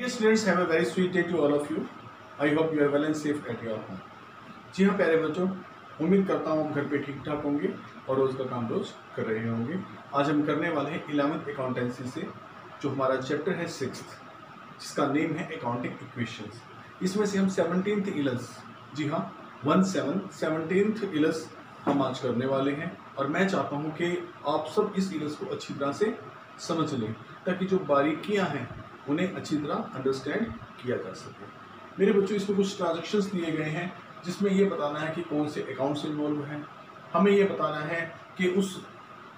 Dear students, have a very sweet day to all of you. I hope you are well and safe at your home. जी हाँ प्यारे बच्चों, उम्मीद करता हूँ आप घर पे ठीक ठाक होंगे और रोज़ का काम रोज कर रहे होंगे। आज हम करने वाले हैं 11th अकाउंटेंसी से जो हमारा चैप्टर है 6th, जिसका नेम है अकाउंटिंग इक्वेशंस। इसमें से हम 17th इलस, जी हाँ 17th इलस हम आज करने वाले हैं और मैं चाहता हूँ कि आप सब इस इलस को अच्छी तरह से समझ लें ताकि जो बारीकियाँ हैं उन्हें अच्छी तरह अंडरस्टैंड किया जा सके। मेरे बच्चों, इसमें कुछ ट्रांजैक्शंस दिए गए हैं जिसमें ये बताना है कि कौन से अकाउंट्स इन्वॉल्व हैं, हमें ये बताना है कि उस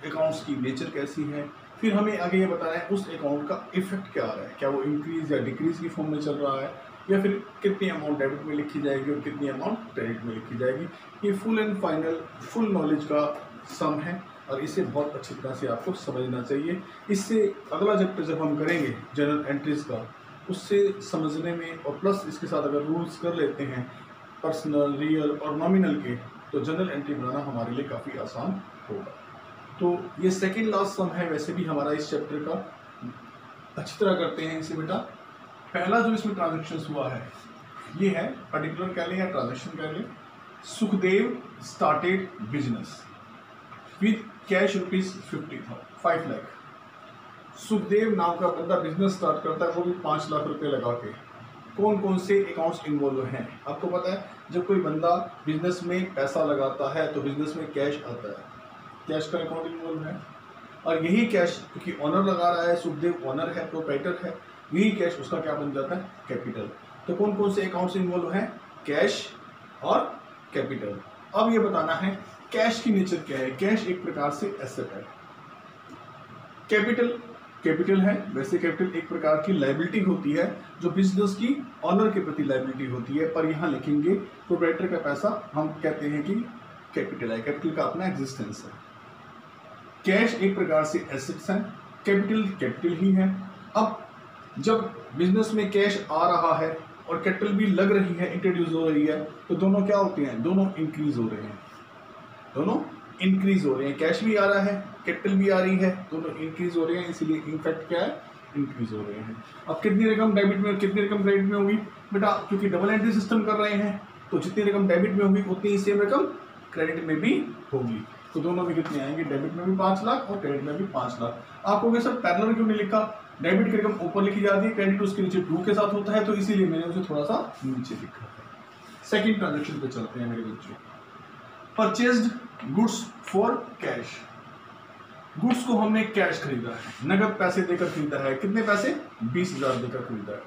अकाउंट्स की नेचर कैसी है, फिर हमें आगे ये बताना है उस अकाउंट का इफेक्ट क्या आ रहा है, क्या वो इंक्रीज या डिक्रीज की फॉर्म में चल रहा है या फिर कितनी अमाउंट डेबिट में लिखी जाएगी और कितनी अमाउंट क्रेडिट में लिखी जाएगी। ये full and final full knowledge का सम है और इसे बहुत अच्छी तरह से आपको समझना चाहिए। इससे अगला चैप्टर जब हम करेंगे जनरल एंट्रीज का, उससे समझने में और प्लस इसके साथ अगर रूल्स कर लेते हैं पर्सनल, रियल और नॉमिनल के, तो जनरल एंट्री बनाना हमारे लिए काफ़ी आसान होगा। तो ये सेकंड लास्ट सम है वैसे भी हमारा इस चैप्टर का। अच्छी तरह करते हैं इसे बेटा। पहला जो इसमें ट्रांजेक्शन हुआ है ये है, पर्टिकुलर कह लें या ट्रांजेक्शन कह लें, Sukhdev started business with cash ₹5 lakh. Sukhdev नाम का बंदा बिजनेस स्टार्ट करता है, वो भी 5 लाख रुपए लगा के। कौन कौन से अकाउंट्स इन्वॉल्व हैं आपको पता है? जब कोई बंदा बिजनेस में पैसा लगाता है तो बिजनेस में कैश आता है, कैश का अकाउंट इन्वॉल्व है। और यही कैश, क्योंकि ऑनर लगा रहा है, सुखदेव ऑनर है, प्रोप्राइटर है, यही कैश उसका क्या बन जाता है? कैपिटल। तो कौन कौन से अकाउंट्स इन्वॉल्व हैं? कैश और कैपिटल। अब ये बताना है कैश की नेचर क्या है। कैश एक प्रकार से एसेट है, कैपिटल है। वैसे कैपिटल एक प्रकार की लायबिलिटी होती है जो बिजनेस की ऑनर के प्रति लायबिलिटी होती है, पर यहाँ लिखेंगे प्रोप्राइटर का पैसा, हम कहते हैं कि कैपिटल है, कैपिटल का अपना एग्जिस्टेंस है। कैश एक प्रकार से एसेट्स है, कैपिटल ही है। अब जब बिजनेस में कैश आ रहा है और कैपिटल भी लग रही है, इंट्रोड्यूस हो रही है, तो दोनों क्या होते हैं? दोनों इंक्रीज हो रहे हैं, दोनों इंक्रीज हो रहे हैं। कैश भी आ रहा है, कैपिटल भी आ रही है, दोनों इंक्रीज हो रहे हैं, इसीलिए इनफैक्ट क्या है? इंक्रीज हो रहे हैं। अब कितनी रकम डेबिट में और कितनी रकम क्रेडिट में होगी बेटा? क्योंकि डबल एंट्री सिस्टम कर रहे हैं तो जितनी रकम डेबिट में होगी उतनी ही सेम रकम क्रेडिट में भी होगी। तो दोनों में कितने आएंगे? डेबिट में भी 5 लाख और क्रेडिट में भी 5 लाख। आप कहोगे सर पैरेलल क्यों नहीं लिखा? डेबिट की रकम ऊपर लिखी जाती है, क्रेडिट उसके नीचे टू के साथ होता है, तो इसीलिए मैंने उसे थोड़ा सा नीचे लिखा है। सेकेंड ट्रांजेक्शन पे चलते हैं मेरे बच्चों। Purchased goods for cash. Goods को हमने कैश खरीदा है, नगद पैसे देकर खरीदा है। कितने पैसे? 20,000 देकर खरीदा है।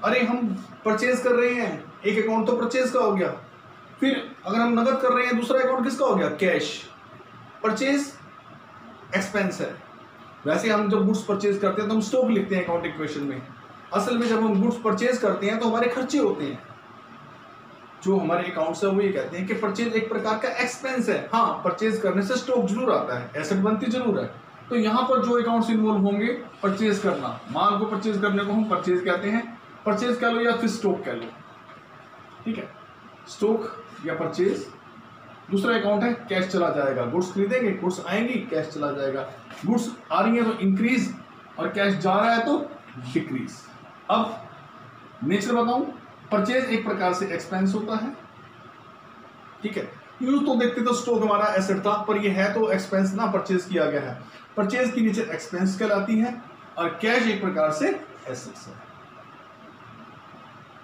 अरे हम परचेज कर रहे हैं, एक अकाउंट तो परचेज का हो गया, फिर अगर हम नगद कर रहे हैं दूसरा अकाउंट किसका हो गया? कैश। परचेज एक्सपेंस है। वैसे हम जब गुड्स परचेज करते हैं तो हम स्टॉक लिखते हैं अकाउंट इक्वेशन में। असल में जब हम गुड्स परचेज करते हैं तो हमारे खर्चे होते हैं। जो हमारे अकाउंट्स है वो ये कहते हैं कि परचेज एक प्रकार का एक्सपेंस है। हाँ, परचेज करने से स्टॉक जरूर आता है, एसेट बनती जरूर है। तो यहाँ पर जो अकाउंट्स इन्वॉल्व होंगे, परचेज करना, माल को परचेज करने को हम परचेज कहते हैं। परचेज कह लो या फिर स्टॉक कह लो, ठीक है, स्टॉक या परचेज। दूसरा अकाउंट है कैश चला जाएगा, गुड्स खरीदेंगे, गुड्स आएंगी, कैश चला जाएगा। गुड्स आ रही है तो इंक्रीज और कैश जा रहा है तो डिक्रीज। अब नेचर बताऊं, परचेज एक प्रकार से एक्सपेंस होता है, ठीक है। यूं तो देखते तो स्टॉक हमारा एसेट था, पर ये है तो एक्सपेंस ना, परचेज किया गया है। परचेज की नीचे एक्सपेंस कहलाती है और कैश एक प्रकार से एसेट्स है।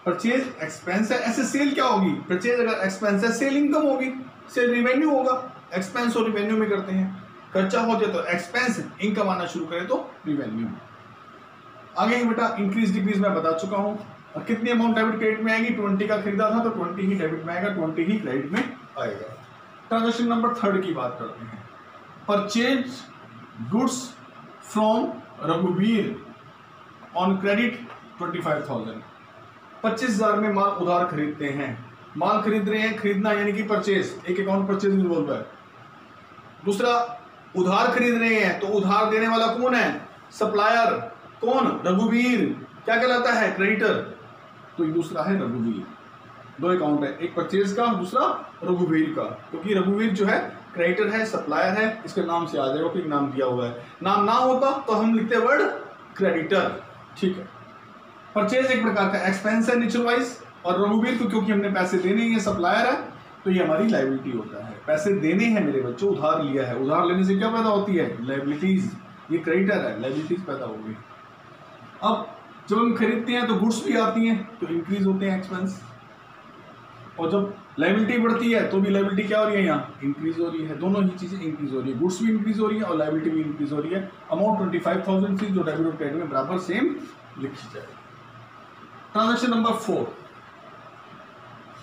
परचेज एक्सपेंस है, ऐसे सेल क्या होगी? परचेज अगर एक्सपेंस है, सेल इनकम होगी, सेल रिवेन्यू होगा। एक्सपेंस और रिवेन्यू में करते हैं, खर्चा हो जाए तो एक्सपेंस, इनकम आना शुरू करे तो रिवेन्यू। आगे ही बेटा इंक्रीज डिक्रीज मैं बता चुका हूं। और कितनी अमाउंट डेबिट क्रेडिट में आएगी? 20 का खरीदा था तो 20 ही डेबिट में आएगा, 20 ही क्रेडिट में आएगा। ट्रांजेक्शन नंबर 3 की बात करते हैं। परचेज गुड्स फ्रॉम रघुवीर ऑन क्रेडिट 25,000। 25,000 में माल उधार खरीदते हैं। माल खरीद रहे हैं, खरीदना यानी कि परचेज, एक अकाउंट परचेज इन्वॉल्व है। दूसरा उधार खरीद रहे हैं तो उधार देने वाला कौन है? सप्लायर। कौन? रघुवीर। क्या कहलाता है? क्रेडिटर। तो दूसरा है रघुवीर। दो अकाउंट है, एक परचेज का, दूसरा रघुवीर का, क्योंकि रघुवीर जो है क्रेडिटर है, सप्लायर है, इसके नाम से आ जाएगा कि नाम दिया हुआ है। नाम ना होता तो हम लिखते वर्ड क्रेडिटर, ठीक है। परचेज एक प्रकार का एक्सपेंस है नेचर वाइज, और रघुवीर को क्योंकि हमने पैसे देने ही है, सप्लायर है, तो ये हमारी लायबिलिटी होता है। पैसे देने हैं मेरे बच्चों, उधार लिया है, उधार लेने से क्या पैदा होती है? लायबिलिटीज। ये क्रेडिटर है, लायबिलिटीज पैदा हो गई। अब जब हम खरीदते हैं तो गुड्स भी आती हैं, तो इंक्रीज होते हैं एक्सपेंस, और जब लायबिलिटी बढ़ती है तो भी लायबिलिटी क्या हो रही है? यहाँ इंक्रीज हो रही है। दोनों ही चीजें इंक्रीज हो रही है, गुड्स भी इंक्रीज हो रही है और लायबिलिटी भी इंक्रीज हो रही है। अमाउंट 25,000 थी जो डेबिट और क्रेडिट में बराबर सेम लिखी जाए। Transaction number 4,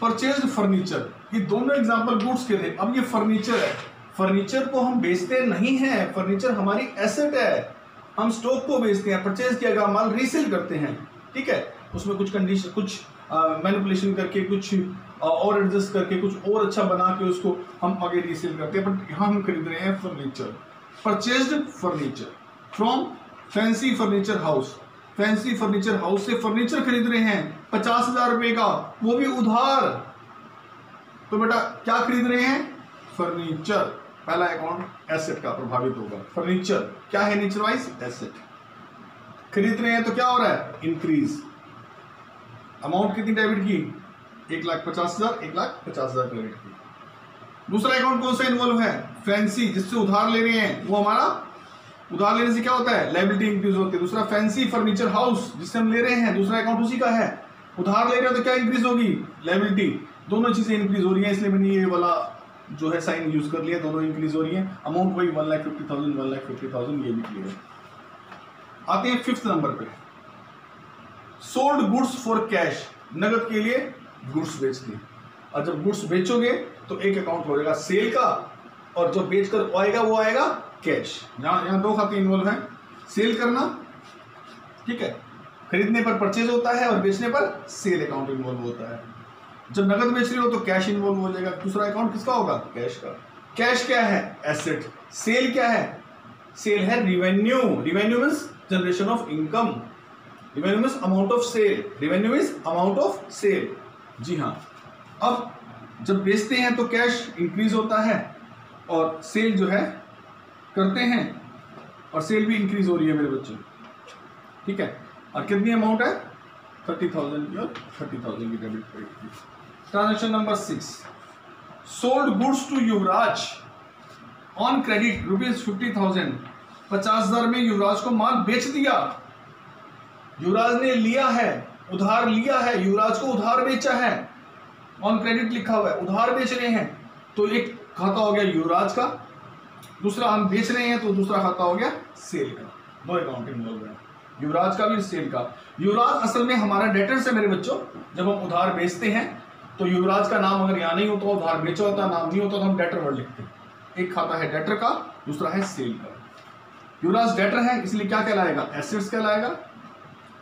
purchased furniture. ये दोनों एग्जांपल गुड्स के थे। अब ये फर्नीचर है, फर्नीचर को हम बेचते नहीं हैं, फर्नीचर हमारी एसेट है, हम स्टॉक को बेचते हैं। परचेज किया गया माल रीसेल करते हैं, ठीक है, उसमें कुछ कंडीशन, कुछ मैनिपुलेशन करके, कुछ और एडजस्ट करके, कुछ और अच्छा बना के उसको हम आगे रीसेल करते हैं। बट यहाँ हम खरीद रहे हैं furniture. Purchased furniture from fancy furniture house. Fancy furniture house से फर्नीचर खरीद रहे हैं 50,000 रुपए का, वो भी उधार। तो बेटा क्या खरीद रहे हैं? फर्नीचर। पहला अकाउंट एसेट का प्रभावित होगा। फर्नीचर क्या है? Nature wise asset. खरीद रहे हैं तो क्या हो रहा है? इंक्रीज। अमाउंट कितनी डेबिट की? 1,50,000, 1,50,000 क्रेडिट की। दूसरा अकाउंट कौन सा इन्वॉल्व है? फैंसी, जिससे उधार ले रहे हैं, वो हमारा उधार लेने से क्या होता है? लायबिलिटी इंक्रीज होती है। दूसरा फैंसी फर्नीचर हाउस जिससे हम ले रहे हैं, दूसरा अकाउंट उसी का है। उधार ले रहे हैं तो क्या इंक्रीज होगी? लायबिलिटी। दोनों चीजें इंक्रीज हो रही हैं, इसलिए मैंने ये वाला जो है साइन यूज कर लिया। दोनों इंक्रीज हो रही है। अमाउंट वही 1,50,000, 1,50,000, ये भी क्लियर है। आते हैं 5th नंबर पे, सोल्ड गुड्स फॉर कैश। नगद के लिए गुड्स बेच दिए, और जब गुड्स बेचोगे तो एक अकाउंट हो जाएगा सेल का, और जो बेचकर आएगा वो आएगा कैश। यहाँ दो खाते इन्वॉल्व हैं, सेल करना, ठीक है, खरीदने पर परचेज होता है और बेचने पर सेल अकाउंट इन्वॉल्व होता है। जब नगद बेच रही हो तो कैश इन्वॉल्व हो जाएगा। दूसरा अकाउंट किसका होगा? कैश का। कैश क्या है? एसेट। सेल क्या है? सेल है revenue. Revenue means generation of income, revenue means amount of sale, revenue means amount of sale. जी हाँ। अब जब बेचते हैं तो कैश इंक्रीज होता है, और सेल जो है करते हैं, और सेल भी इंक्रीज हो रही है मेरे बच्चों, ठीक है। और कितनी अमाउंट है? 30,000 की और 30,000 की डेबिट क्रेडिट की। Transaction number 6, sold goods to Yuvraj on credit ₹50,000। 50,000 में युवराज को माल बेच दिया। युवराज ने लिया है, उधार लिया है, युवराज को उधार बेचा है, ऑन क्रेडिट लिखा हुआ है, उधार बेच रहे हैं, तो एक खाता हो गया युवराज का, दूसरा हम बेच रहे हैं तो दूसरा खाता हो गया सेल का। दो अकाउंट इन्वॉल्व है, युवराज का भी सेल का। युवराज असल में हमारा डेटर्स है मेरे बच्चों। जब हम उधार बेचते हैं तो युवराज का नाम अगर यहाँ नहीं होता, उधार बेचा होता, नाम नहीं होता, तो हम डेटर वर्ड लिखते हैं। एक खाता है डेटर का, दूसरा है सेल का। युवराज डेटर है, इसलिए क्या कहलाएगा? एसेट्स कहलाएगा।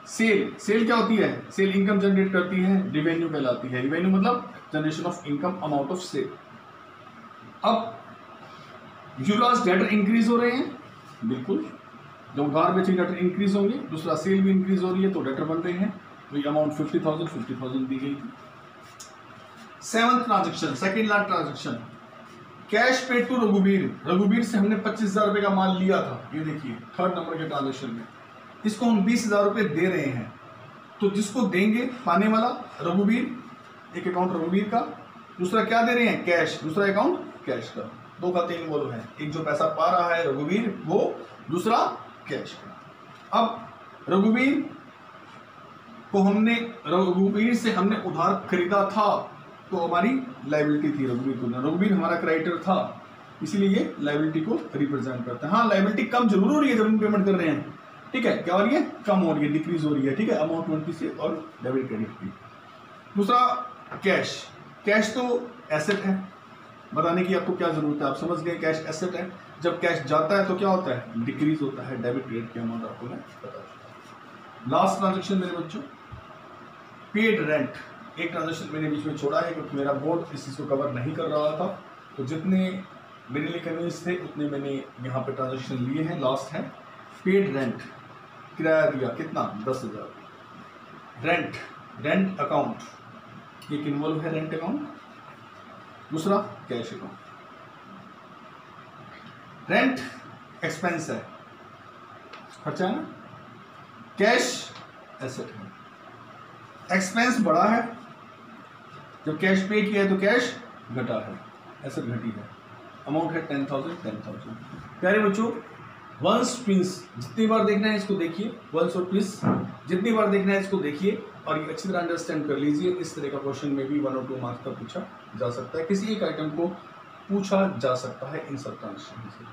सेल क्या होती है? सेल इनकम जनरेट करती है, रिवेन्यू कहलाती है। रिवेन्यू मतलब generation of income, amount of sale. अब युवराज डेटर इंक्रीज हो रहे हैं, बिल्कुल, जब उधार बेचे डेटर इंक्रीज होंगे, दूसरा सेल भी इंक्रीज हो रही है तो डेटर बन रहे हैं। तो ये अमाउंट 50,000 दी गई थी। 7th transaction, second large transaction, cash paid to रघुवीर। रघुवीर से हमने 25,000 रुपए का माल लिया था। ये देखिए 3rd नंबर के ट्रांजेक्शन में इसको हम 20,000 रुपए दे रहे हैं। तो जिसको देंगे पाने वाला रघुवीर, एक अकाउंट रघुवीर का, दूसरा क्या दे रहे हैं? कैश, दूसरा अकाउंट कैश का। दो खाते इन्वॉल्व हैं, एक जो पैसा पा रहा है रघुवीर वो, दूसरा कैश का। अब रघुवीर से हमने उधार खरीदा था तो हमारी लायबिलिटी थी रघुवीर को। रघुवीर हमारा क्रेडिटर था, इसीलिए ये लायबिलिटी को रिप्रेजेंट करता है। हाँ, लायबिलिटी कम जरूर हो रही है जब हम पेमेंट कर रहे हैं, ठीक है, क्या हो रही है? कम हो रही है, डिक्रीज हो रही है, ठीक है, अमाउंट 20 से और डेबिट क्रेडिट की। दूसरा कैश। कैश तो एसेट है, बताने की आपको क्या जरूरत है, आप समझ गए कैश एसेट है। जब कैश जाता है तो क्या होता है? डिक्रीज होता है, डेबिट क्रेडिट की अमाउंट आपको मैं बता दूं। लास्ट ट्रांजेक्शन मेरे बच्चों, पेड रेंट। एक ट्रांजेक्शन मैंने बीच में छोड़ा है क्योंकि मेरा बोर्ड इस चीज़ को कवर नहीं कर रहा था, तो जितने मेरे लिए कन्वीनियंस थे उतने मैंने यहाँ पे ट्रांजेक्शन लिए हैं। लास्ट है पेड रेंट, किराया दिया, कितना? 10,000। रेंट अकाउंट, एक इन्वॉल्व है रेंट अकाउंट, दूसरा कैश अकाउंट। रेंट एक्सपेंस है, खर्चा है ना, कैश एसेट है। एक्सपेंस बढ़ा है, जब कैश पे किया है तो कैश घटा है, एसेट घटी है। अमाउंट है 10,000। प्यारे बच्चों, वंस ट्विंस जितनी बार देखना है इसको देखिए, वंस और ट्विंस जितनी बार देखना है इसको देखिए और ये अच्छी तरह अंडरस्टैंड कर लीजिए। इस तरह का क्वेश्चन में भी 1 और 2 मार्क्स का पूछा जा सकता है, किसी एक आइटम को पूछा जा सकता है इन सब ट्रांजेक्शन से।